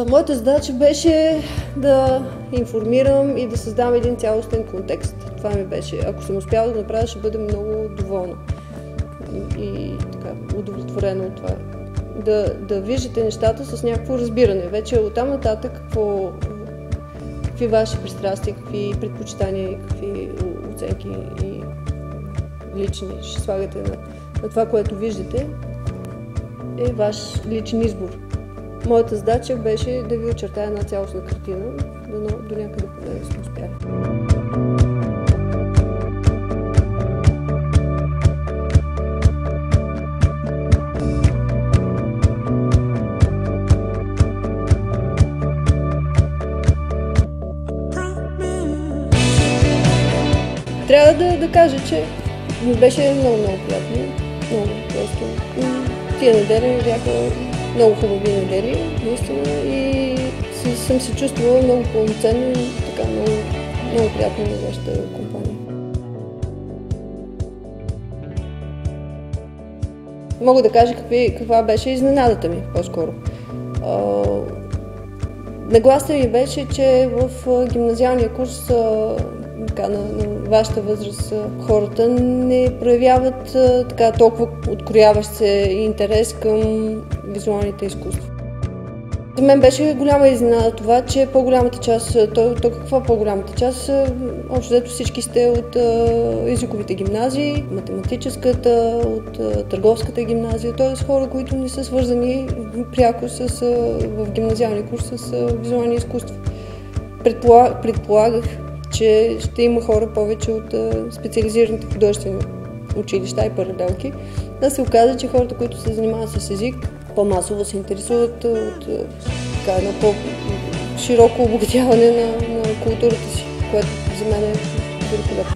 Моята задача беше да информирам и да създам един цялостен контекст. Това ми беше. Ако съм успяла да направя, ще бъда много доволна и така, удовлетворена от това. Да виждате нещата с някакво разбиране. Вече оттам нататък какви ваши пристрастия, какви предпочитания, какви оценки и лични ще слагате на това, което виждате, е ваш личен избор. Моята задача беше да ви очертая една цялостна картина, до някъде поне сме успяли. Трябва да кажа, че ми беше много приятно, много просто. Тия недели ми бяха много хубави недели, наистина, и съм се чувствала много пълноценно и така много приятно на вашата компания. Мога да кажа каква беше изненадата ми по-скоро. Нагласата ми беше, че в гимназиалния курс на вашата възраст хората не проявяват така толкова открояващ се интерес към визуалните изкуства. За мен беше голяма изненада това, че по-голямата част, каква по-голямата част, общо взето всички сте от езиковите гимназии, математическата, от търговската гимназия, т.е. хора, които не са свързани пряко в гимназиалния курс с визуални изкуства. Предполагах, че ще има хора повече от специализираните художествени училища и паралелки. Да се оказа, че хората, които се занимават с език, по-масово се интересуват от едно по-широко обогатяване на културата си, което за мен е великолепно.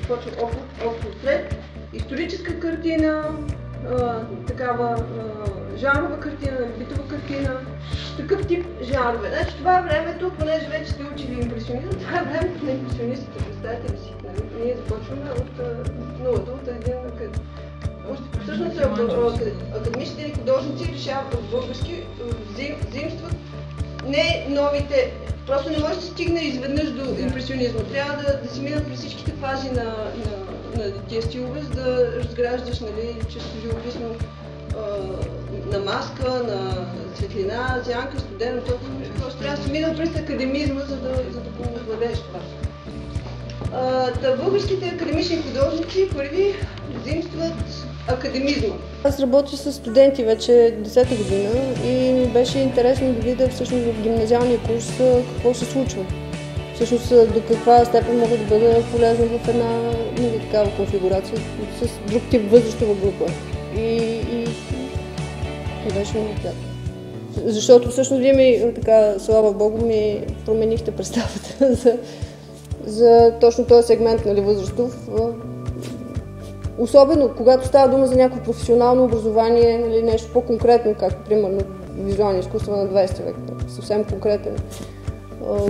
Започва след историческа картина, такава жанрова картина, битова картина, такъв тип жанрове. Значи това е времето, понеже вече сте учили импресионизъм, това е времето на импресионистите, представете ли си. Ние започваме от нулата, от един всъщност академичните художници решават български, заимстват не новите. Просто не може да стигне изведнъж до импресионизма. Трябва да си минат през всичките фази на тия стилове, за да разграждаш, чисто живописно на маска, на светлина, сянка, студено, просто трябва да си минат през академизма, за да го владееш това. Българските академични художници първи заимстват академизма. Аз работя с студенти вече 10-та година и ми беше интересно да видя всъщност в гимназиалния курс какво се случва. Всъщност до каква степен мога да бъда полезна в една такава конфигурация с друг тип възрастова група. И беше много приятно. Защото всъщност вие ми, така, слава Богу, ми променихте представата за точно този сегмент, възрастов. Особено когато става дума за някакво професионално образование, нещо по-конкретно, както примерно визуални изкуства на 20 век, съвсем конкретен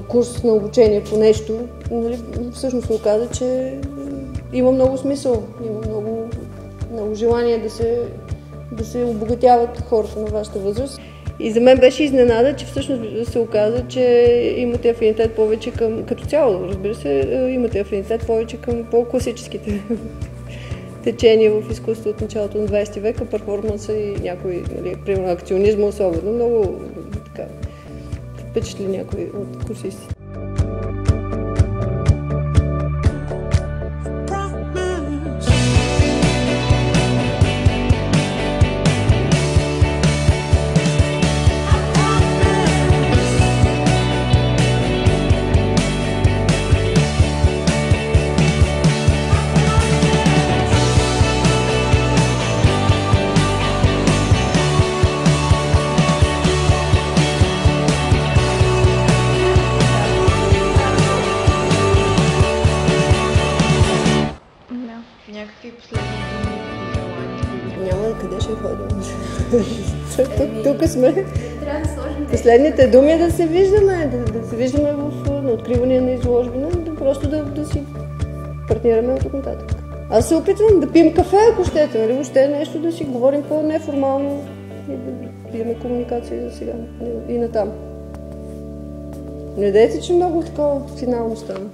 курс на обучение по нещо, всъщност се оказа, че има много смисъл, има много желание да се обогатяват хората на вашата възраст. И за мен беше изненада, че всъщност се оказа, че имате афинитет повече като цяло, разбира се, имате афинитет повече към по-класическите течения в изкуството от началото на 20 века, перформанса и някой, примерно акционизма особено, много така впечатли някой от курсистите. някакви последни думи, пожелания? Няма и къде ще ходим. Тук сме. Трябва да сложим Последните думи е да се виждаме, да се виждаме на откривания на изложби, просто да си партнираме от тук нататък. Аз се опитвам да пием кафе, ако щете, нали, въобще нещо да си говорим по-неформално и да имаме комуникация за сега и натам. Не дейте, че много такова финално стана.